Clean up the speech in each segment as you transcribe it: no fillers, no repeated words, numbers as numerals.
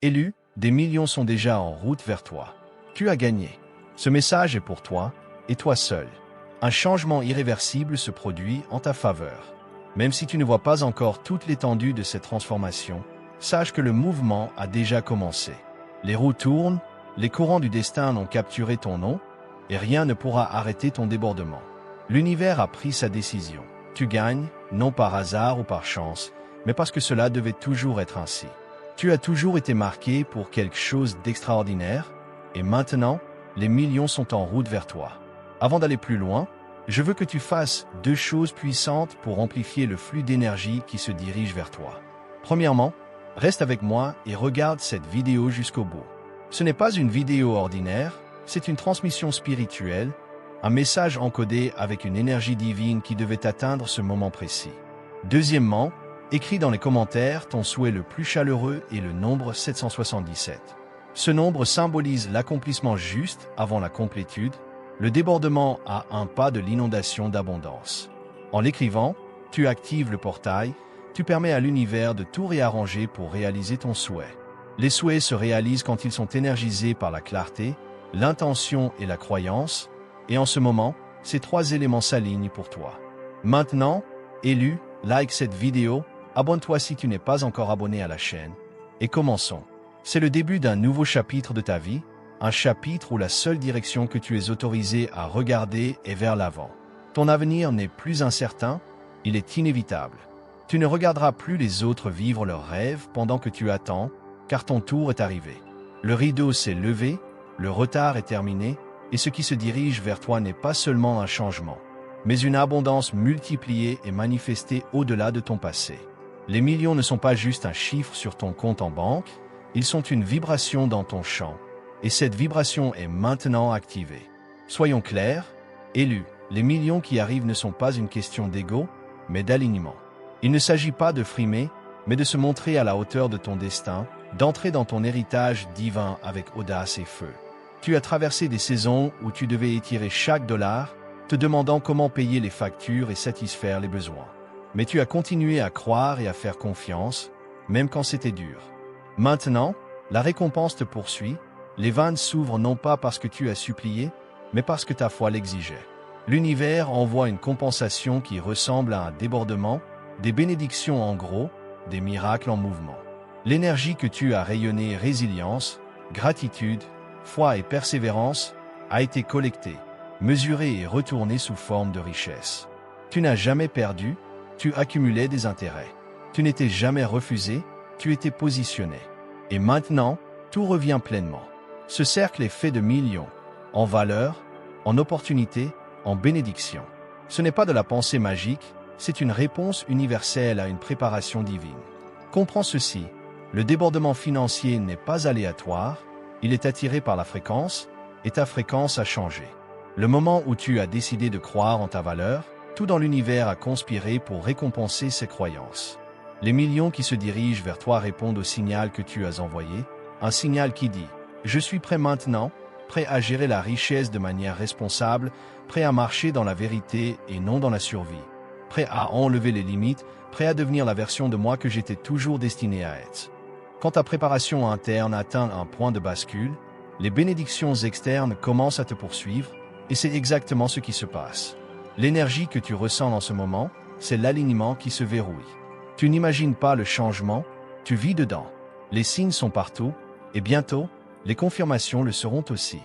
Élu, des millions sont déjà en route vers toi. Tu as gagné. Ce message est pour toi, et toi seul. Un changement irréversible se produit en ta faveur. Même si tu ne vois pas encore toute l'étendue de cette transformation, sache que le mouvement a déjà commencé. Les roues tournent, les courants du destin ont capturé ton nom, et rien ne pourra arrêter ton débordement. L'univers a pris sa décision. Tu gagnes, non par hasard ou par chance, mais parce que cela devait toujours être ainsi. Tu as toujours été marqué pour quelque chose d'extraordinaire, et maintenant, les millions sont en route vers toi. Avant d'aller plus loin, je veux que tu fasses 2 choses puissantes pour amplifier le flux d'énergie qui se dirige vers toi. Premièrement, reste avec moi et regarde cette vidéo jusqu'au bout. Ce n'est pas une vidéo ordinaire, c'est une transmission spirituelle, un message encodé avec une énergie divine qui devait atteindre ce moment précis. Deuxièmement, écris dans les commentaires ton souhait le plus chaleureux et le nombre 777. Ce nombre symbolise l'accomplissement juste avant la complétude, le débordement à un pas de l'inondation d'abondance. En l'écrivant, tu actives le portail, tu permets à l'univers de tout réarranger pour réaliser ton souhait. Les souhaits se réalisent quand ils sont énergisés par la clarté, l'intention et la croyance, et en ce moment, ces 3 éléments s'alignent pour toi. Maintenant, élu, like cette vidéo, abonne-toi si tu n'es pas encore abonné à la chaîne, et commençons. C'est le début d'un nouveau chapitre de ta vie, un chapitre où la seule direction que tu es autorisé à regarder est vers l'avant. Ton avenir n'est plus incertain, il est inévitable. Tu ne regarderas plus les autres vivre leurs rêves pendant que tu attends, car ton tour est arrivé. Le rideau s'est levé, le retard est terminé, et ce qui se dirige vers toi n'est pas seulement un changement, mais une abondance multipliée et manifestée au-delà de ton passé. Les millions ne sont pas juste un chiffre sur ton compte en banque, ils sont une vibration dans ton champ, et cette vibration est maintenant activée. Soyons clairs, élu, les millions qui arrivent ne sont pas une question d'ego, mais d'alignement. Il ne s'agit pas de frimer, mais de se montrer à la hauteur de ton destin, d'entrer dans ton héritage divin avec audace et feu. Tu as traversé des saisons où tu devais étirer chaque dollar, te demandant comment payer les factures et satisfaire les besoins. Mais tu as continué à croire et à faire confiance, même quand c'était dur. Maintenant, la récompense te poursuit, les vannes s'ouvrent non pas parce que tu as supplié, mais parce que ta foi l'exigeait. L'univers envoie une compensation qui ressemble à un débordement, des bénédictions en gros, des miracles en mouvement. L'énergie que tu as rayonnée, résilience, gratitude, foi et persévérance, a été collectée, mesurée et retournée sous forme de richesse. Tu n'as jamais perdu, tu accumulais des intérêts. Tu n'étais jamais refusé, tu étais positionné. Et maintenant, tout revient pleinement. Ce cercle est fait de millions, en valeur, en opportunités, en bénédictions. Ce n'est pas de la pensée magique, c'est une réponse universelle à une préparation divine. Comprends ceci, le débordement financier n'est pas aléatoire, il est attiré par la fréquence, et ta fréquence a changé. Le moment où tu as décidé de croire en ta valeur, tout dans l'univers a conspiré pour récompenser ses croyances. Les millions qui se dirigent vers toi répondent au signal que tu as envoyé, un signal qui dit « Je suis prêt maintenant, prêt à gérer la richesse de manière responsable, prêt à marcher dans la vérité et non dans la survie, prêt à enlever les limites, prêt à devenir la version de moi que j'étais toujours destiné à être. » Quand ta préparation interne atteint un point de bascule, les bénédictions externes commencent à te poursuivre, et c'est exactement ce qui se passe. L'énergie que tu ressens en ce moment, c'est l'alignement qui se verrouille. Tu n'imagines pas le changement, tu vis dedans. Les signes sont partout, et bientôt, les confirmations le seront aussi.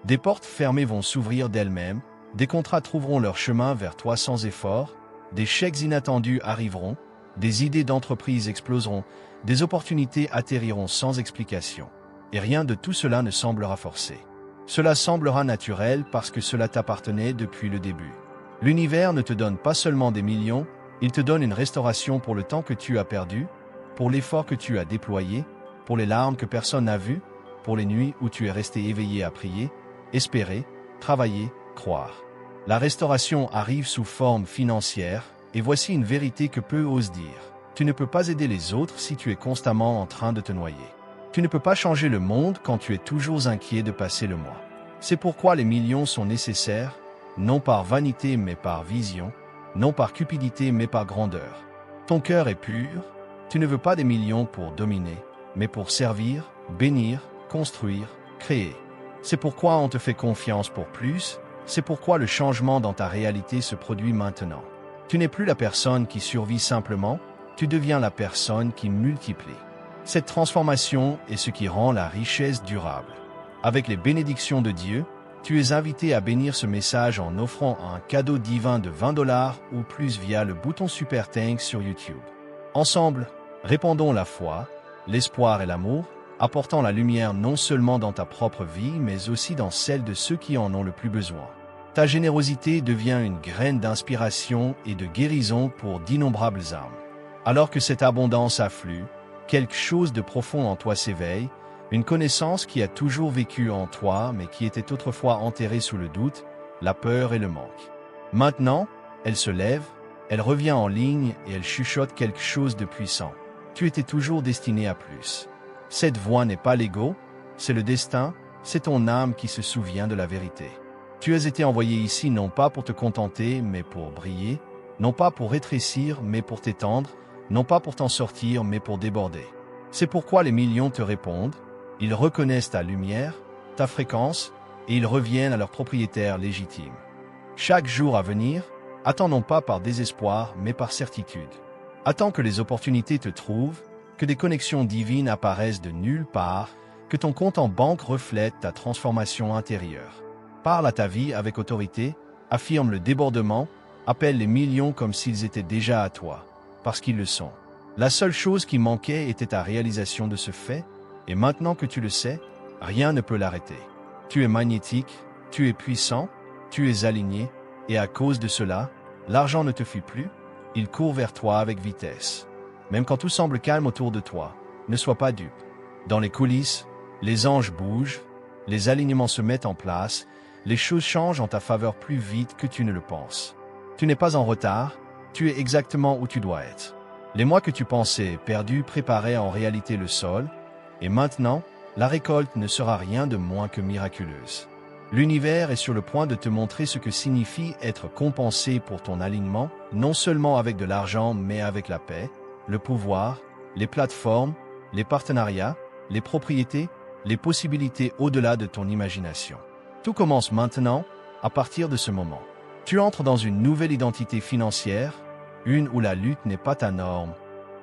Des portes fermées vont s'ouvrir d'elles-mêmes, des contrats trouveront leur chemin vers toi sans effort, des chèques inattendus arriveront, des idées d'entreprise exploseront, des opportunités atterriront sans explication. Et rien de tout cela ne semblera forcé. Cela semblera naturel parce que cela t'appartenait depuis le début. L'univers ne te donne pas seulement des millions, il te donne une restauration pour le temps que tu as perdu, pour l'effort que tu as déployé, pour les larmes que personne n'a vues, pour les nuits où tu es resté éveillé à prier, espérer, travailler, croire. La restauration arrive sous forme financière, et voici une vérité que peu osent dire. Tu ne peux pas aider les autres si tu es constamment en train de te noyer. Tu ne peux pas changer le monde quand tu es toujours inquiet de passer le mois. C'est pourquoi les millions sont nécessaires, non par vanité mais par vision, non par cupidité mais par grandeur. Ton cœur est pur, tu ne veux pas des millions pour dominer, mais pour servir, bénir, construire, créer. C'est pourquoi on te fait confiance pour plus, c'est pourquoi le changement dans ta réalité se produit maintenant. Tu n'es plus la personne qui survit simplement, tu deviens la personne qui multiplie. Cette transformation est ce qui rend la richesse durable. Avec les bénédictions de Dieu, tu es invité à bénir ce message en offrant un cadeau divin de $20 ou plus via le bouton Super Thanks sur YouTube. Ensemble, répandons la foi, l'espoir et l'amour, apportant la lumière non seulement dans ta propre vie, mais aussi dans celle de ceux qui en ont le plus besoin. Ta générosité devient une graine d'inspiration et de guérison pour d'innombrables âmes. Alors que cette abondance afflue, quelque chose de profond en toi s'éveille, une connaissance qui a toujours vécu en toi mais qui était autrefois enterrée sous le doute, la peur et le manque. Maintenant, elle se lève, elle revient en ligne et elle chuchote quelque chose de puissant. Tu étais toujours destiné à plus. Cette voix n'est pas l'ego, c'est le destin, c'est ton âme qui se souvient de la vérité. Tu as été envoyé ici non pas pour te contenter, mais pour briller, non pas pour rétrécir, mais pour t'étendre, non pas pour t'en sortir, mais pour déborder. C'est pourquoi les millions te répondent, ils reconnaissent ta lumière, ta fréquence, et ils reviennent à leur propriétaire légitime. Chaque jour à venir, attends non pas par désespoir, mais par certitude. Attends que les opportunités te trouvent, que des connexions divines apparaissent de nulle part, que ton compte en banque reflète ta transformation intérieure. Parle à ta vie avec autorité, affirme le débordement, appelle les millions comme s'ils étaient déjà à toi, parce qu'ils le sont. La seule chose qui manquait était ta réalisation de ce fait, et maintenant que tu le sais, rien ne peut l'arrêter. Tu es magnétique, tu es puissant, tu es aligné, et à cause de cela, l'argent ne te fuit plus, il court vers toi avec vitesse. Même quand tout semble calme autour de toi, ne sois pas dupe. Dans les coulisses, les anges bougent, les alignements se mettent en place, les choses changent en ta faveur plus vite que tu ne le penses. Tu n'es pas en retard, tu es exactement où tu dois être. Les mois que tu pensais perdus préparaient en réalité le sol, et maintenant, la récolte ne sera rien de moins que miraculeuse. L'univers est sur le point de te montrer ce que signifie être compensé pour ton alignement, non seulement avec de l'argent mais avec la paix, le pouvoir, les plateformes, les partenariats, les propriétés, les possibilités au-delà de ton imagination. Tout commence maintenant, à partir de ce moment. Tu entres dans une nouvelle identité financière, une où la lutte n'est pas ta norme,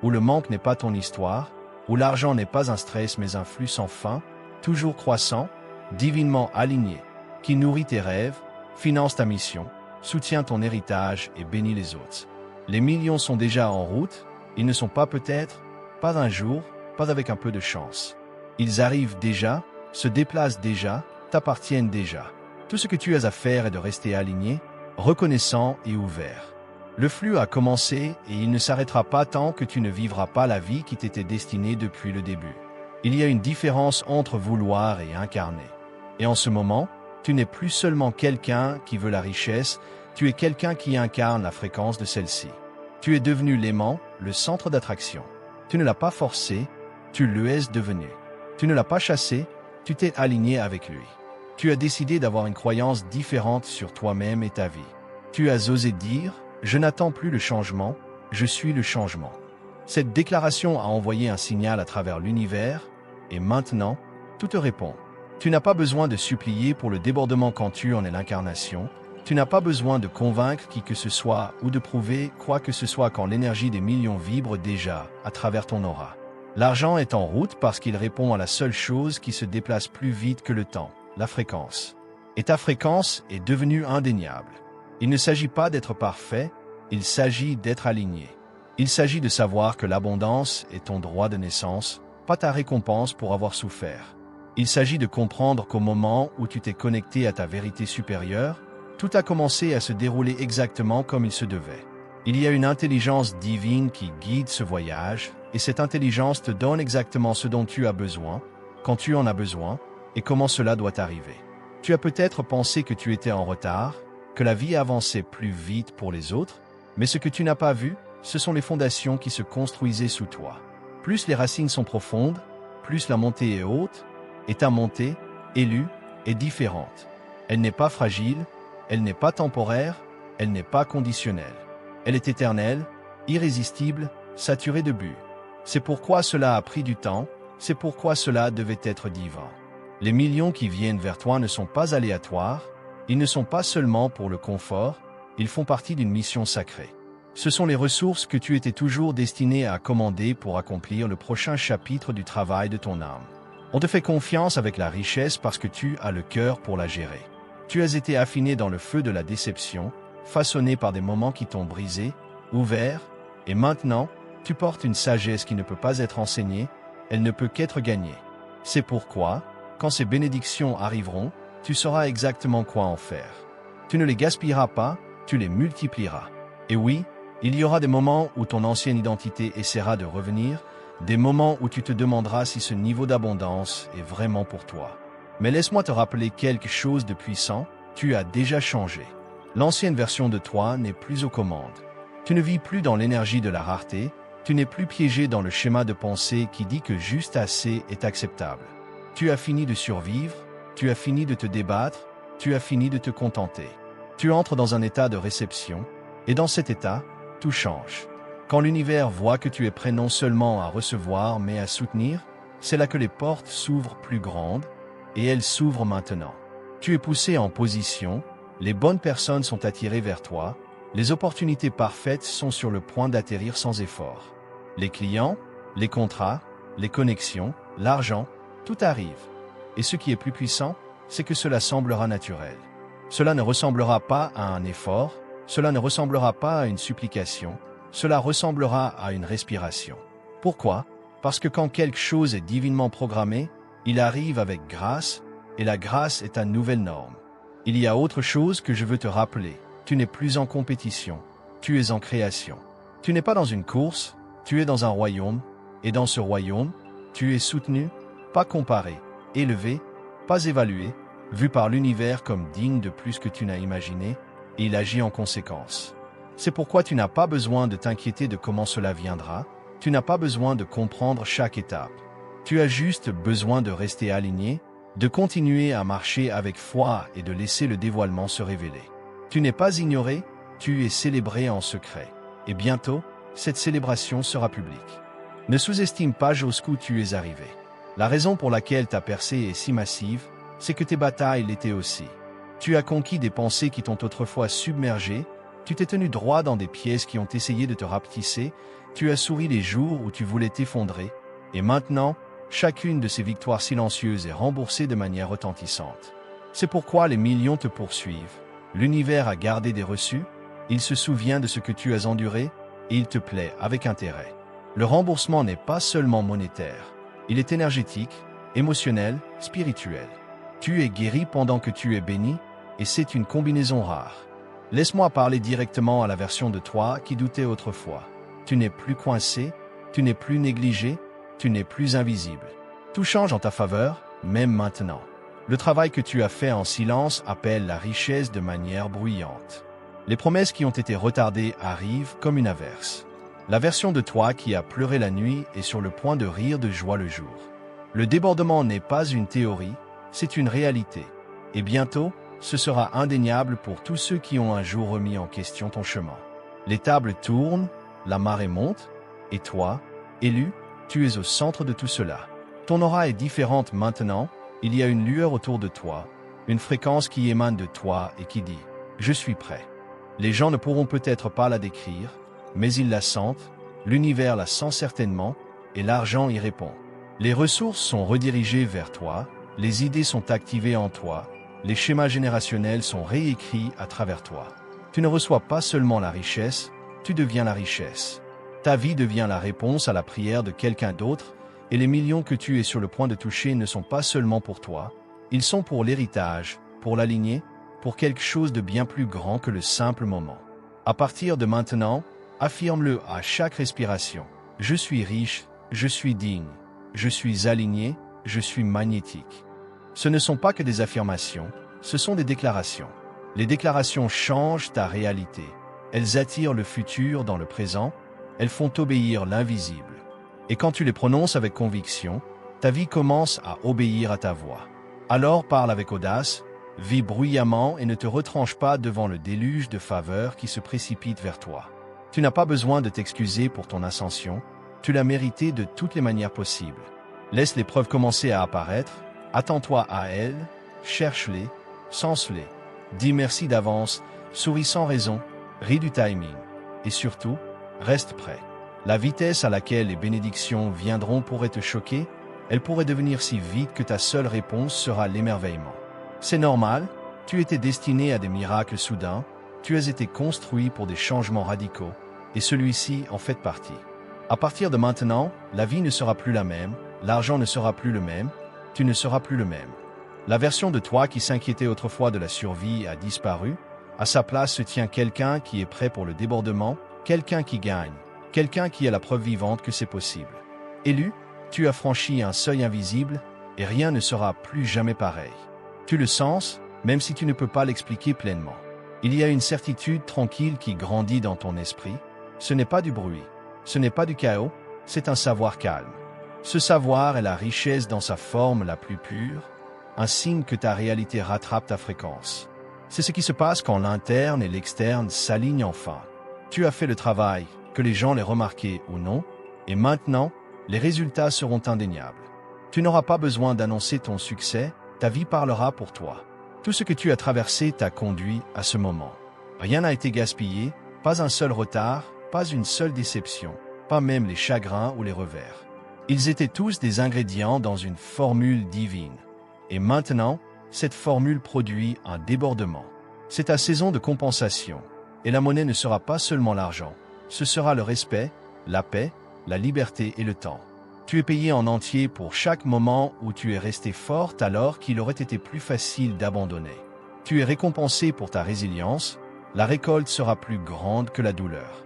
où le manque n'est pas ton histoire, où l'argent n'est pas un stress mais un flux sans fin, toujours croissant, divinement aligné, qui nourrit tes rêves, finance ta mission, soutient ton héritage et bénit les autres. Les millions sont déjà en route, ils ne sont pas peut-être, pas un jour, pas avec un peu de chance. Ils arrivent déjà, se déplacent déjà, t'appartiennent déjà. Tout ce que tu as à faire est de rester aligné, reconnaissant et ouvert. Le flux a commencé et il ne s'arrêtera pas tant que tu ne vivras pas la vie qui t'était destinée depuis le début. Il y a une différence entre vouloir et incarner. Et en ce moment, tu n'es plus seulement quelqu'un qui veut la richesse, tu es quelqu'un qui incarne la fréquence de celle-ci. Tu es devenu l'aimant, le centre d'attraction. Tu ne l'as pas forcé, tu le es devenu. Tu ne l'as pas chassé, tu t'es aligné avec lui. Tu as décidé d'avoir une croyance différente sur toi-même et ta vie. Tu as osé dire « Je n'attends plus le changement, je suis le changement ». Cette déclaration a envoyé un signal à travers l'univers, et maintenant, tout te répond. Tu n'as pas besoin de supplier pour le débordement quand tu en es l'incarnation. Tu n'as pas besoin de convaincre qui que ce soit ou de prouver quoi que ce soit quand l'énergie des millions vibre déjà à travers ton aura. L'argent est en route parce qu'il répond à la seule chose qui se déplace plus vite que le temps, la fréquence. Et ta fréquence est devenue indéniable. Il ne s'agit pas d'être parfait, il s'agit d'être aligné. Il s'agit de savoir que l'abondance est ton droit de naissance, pas ta récompense pour avoir souffert. Il s'agit de comprendre qu'au moment où tu t'es connecté à ta vérité supérieure, tout a commencé à se dérouler exactement comme il se devait. Il y a une intelligence divine qui guide ce voyage, et cette intelligence te donne exactement ce dont tu as besoin, quand tu en as besoin, et comment cela doit arriver. Tu as peut-être pensé que tu étais en retard, que la vie avançait plus vite pour les autres, mais ce que tu n'as pas vu, ce sont les fondations qui se construisaient sous toi. Plus les racines sont profondes, plus la montée est haute, et ta montée, élue, est différente. Elle n'est pas fragile, elle n'est pas temporaire, elle n'est pas conditionnelle. Elle est éternelle, irrésistible, saturée de but. C'est pourquoi cela a pris du temps, C'est pourquoi cela devait être divin. Les millions qui viennent vers toi ne sont pas aléatoires, ils ne sont pas seulement pour le confort, ils font partie d'une mission sacrée. Ce sont les ressources que tu étais toujours destiné à commander pour accomplir le prochain chapitre du travail de ton âme. On te fait confiance avec la richesse parce que tu as le cœur pour la gérer. Tu as été affiné dans le feu de la déception, façonné par des moments qui t'ont brisé, ouvert, et maintenant, tu portes une sagesse qui ne peut pas être enseignée, elle ne peut qu'être gagnée. C'est pourquoi, quand ces bénédictions arriveront, tu sauras exactement quoi en faire. Tu ne les gaspilleras pas, tu les multiplieras. Et oui, il y aura des moments où ton ancienne identité essaiera de revenir, des moments où tu te demanderas si ce niveau d'abondance est vraiment pour toi. Mais laisse-moi te rappeler quelque chose de puissant, tu as déjà changé. L'ancienne version de toi n'est plus aux commandes. Tu ne vis plus dans l'énergie de la rareté, tu n'es plus piégé dans le schéma de pensée qui dit que juste assez est acceptable. Tu as fini de survivre, tu as fini de te débattre, tu as fini de te contenter. Tu entres dans un état de réception, et dans cet état, tout change. Quand l'univers voit que tu es prêt non seulement à recevoir mais à soutenir, c'est là que les portes s'ouvrent plus grandes, et elles s'ouvrent maintenant. Tu es poussé en position, les bonnes personnes sont attirées vers toi, les opportunités parfaites sont sur le point d'atterrir sans effort. Les clients, les contrats, les connexions, l'argent, tout arrive. Et ce qui est plus puissant, c'est que cela semblera naturel. Cela ne ressemblera pas à un effort, cela ne ressemblera pas à une supplication, cela ressemblera à une respiration. Pourquoi? Parce que quand quelque chose est divinement programmé, il arrive avec grâce, et la grâce est ta nouvelle norme. Il y a autre chose que je veux te rappeler. Tu n'es plus en compétition, tu es en création. Tu n'es pas dans une course, tu es dans un royaume, et dans ce royaume, tu es soutenu, pas comparé, élevé, pas évalué, vu par l'univers comme digne de plus que tu n'as imaginé, et il agit en conséquence. C'est pourquoi tu n'as pas besoin de t'inquiéter de comment cela viendra, tu n'as pas besoin de comprendre chaque étape. Tu as juste besoin de rester aligné, de continuer à marcher avec foi et de laisser le dévoilement se révéler. Tu n'es pas ignoré, tu es célébré en secret. Et bientôt, cette célébration sera publique. Ne sous-estime pas jusqu'où tu es arrivé. La raison pour laquelle ta percée est si massive, c'est que tes batailles l'étaient aussi. Tu as conquis des pensées qui t'ont autrefois submergé, tu t'es tenu droit dans des pièces qui ont essayé de te rapetisser, tu as souri les jours où tu voulais t'effondrer, et maintenant, chacune de ces victoires silencieuses est remboursée de manière retentissante. C'est pourquoi les millions te poursuivent. L'univers a gardé des reçus, il se souvient de ce que tu as enduré, et il te plaît avec intérêt. Le remboursement n'est pas seulement monétaire, il est énergétique, émotionnel, spirituel. Tu es guéri pendant que tu es béni, et c'est une combinaison rare. Laisse-moi parler directement à la version de toi qui doutait autrefois. Tu n'es plus coincé, tu n'es plus négligé, tu n'es plus invisible. Tout change en ta faveur, même maintenant. Le travail que tu as fait en silence appelle la richesse de manière bruyante. Les promesses qui ont été retardées arrivent comme une averse. La version de toi qui a pleuré la nuit est sur le point de rire de joie le jour. Le débordement n'est pas une théorie, c'est une réalité. Et bientôt, ce sera indéniable pour tous ceux qui ont un jour remis en question ton chemin. Les tables tournent, la marée monte, et toi, élu, tu es au centre de tout cela. Ton aura est différente maintenant, il y a une lueur autour de toi, une fréquence qui émane de toi et qui dit « Je suis prêt ». Les gens ne pourront peut-être pas la décrire, mais ils la sentent, l'univers la sent certainement, et l'argent y répond. Les ressources sont redirigées vers toi, les idées sont activées en toi, les schémas générationnels sont réécrits à travers toi. Tu ne reçois pas seulement la richesse, tu deviens la richesse. Ta vie devient la réponse à la prière de quelqu'un d'autre, et les millions que tu es sur le point de toucher ne sont pas seulement pour toi, ils sont pour l'héritage, pour la lignée, pour quelque chose de bien plus grand que le simple moment. À partir de maintenant, affirme-le à chaque respiration. Je suis riche, je suis digne, je suis aligné, je suis magnétique. Ce ne sont pas que des affirmations, ce sont des déclarations. Les déclarations changent ta réalité. Elles attirent le futur dans le présent, elles font obéir l'invisible. Et quand tu les prononces avec conviction, ta vie commence à obéir à ta voix. Alors parle avec audace, vis bruyamment et ne te retranche pas devant le déluge de faveur qui se précipite vers toi. Tu n'as pas besoin de t'excuser pour ton ascension, tu l'as mérité de toutes les manières possibles. Laisse les preuves commencer à apparaître, attends-toi à elles, cherche-les, sens-les. Dis merci d'avance, souris sans raison, ris du timing. Et surtout, reste prêt. La vitesse à laquelle les bénédictions viendront pourrait te choquer, elle pourrait devenir si vite que ta seule réponse sera l'émerveillement. C'est normal, tu étais destiné à des miracles soudains, tu as été construit pour des changements radicaux, et celui-ci en fait partie. À partir de maintenant, la vie ne sera plus la même, l'argent ne sera plus le même, tu ne seras plus le même. La version de toi qui s'inquiétait autrefois de la survie a disparu, à sa place se tient quelqu'un qui est prêt pour le débordement, quelqu'un qui gagne, quelqu'un qui est la preuve vivante que c'est possible. Élu, tu as franchi un seuil invisible, et rien ne sera plus jamais pareil. Tu le sens, même si tu ne peux pas l'expliquer pleinement. Il y a une certitude tranquille qui grandit dans ton esprit. Ce n'est pas du bruit, ce n'est pas du chaos, c'est un savoir calme. Ce savoir est la richesse dans sa forme la plus pure, un signe que ta réalité rattrape ta fréquence. C'est ce qui se passe quand l'interne et l'externe s'alignent enfin. Tu as fait le travail, que les gens l'aient remarqué ou non, et maintenant, les résultats seront indéniables. Tu n'auras pas besoin d'annoncer ton succès, ta vie parlera pour toi. Tout ce que tu as traversé t'a conduit à ce moment. Rien n'a été gaspillé, pas un seul retard, pas une seule déception, pas même les chagrins ou les revers. Ils étaient tous des ingrédients dans une formule divine. Et maintenant, cette formule produit un débordement. C'est ta saison de compensation. Et la monnaie ne sera pas seulement l'argent. Ce sera le respect, la paix, la liberté et le temps. Tu es payé en entier pour chaque moment où tu es resté forte alors qu'il aurait été plus facile d'abandonner. Tu es récompensé pour ta résilience, la récolte sera plus grande que la douleur.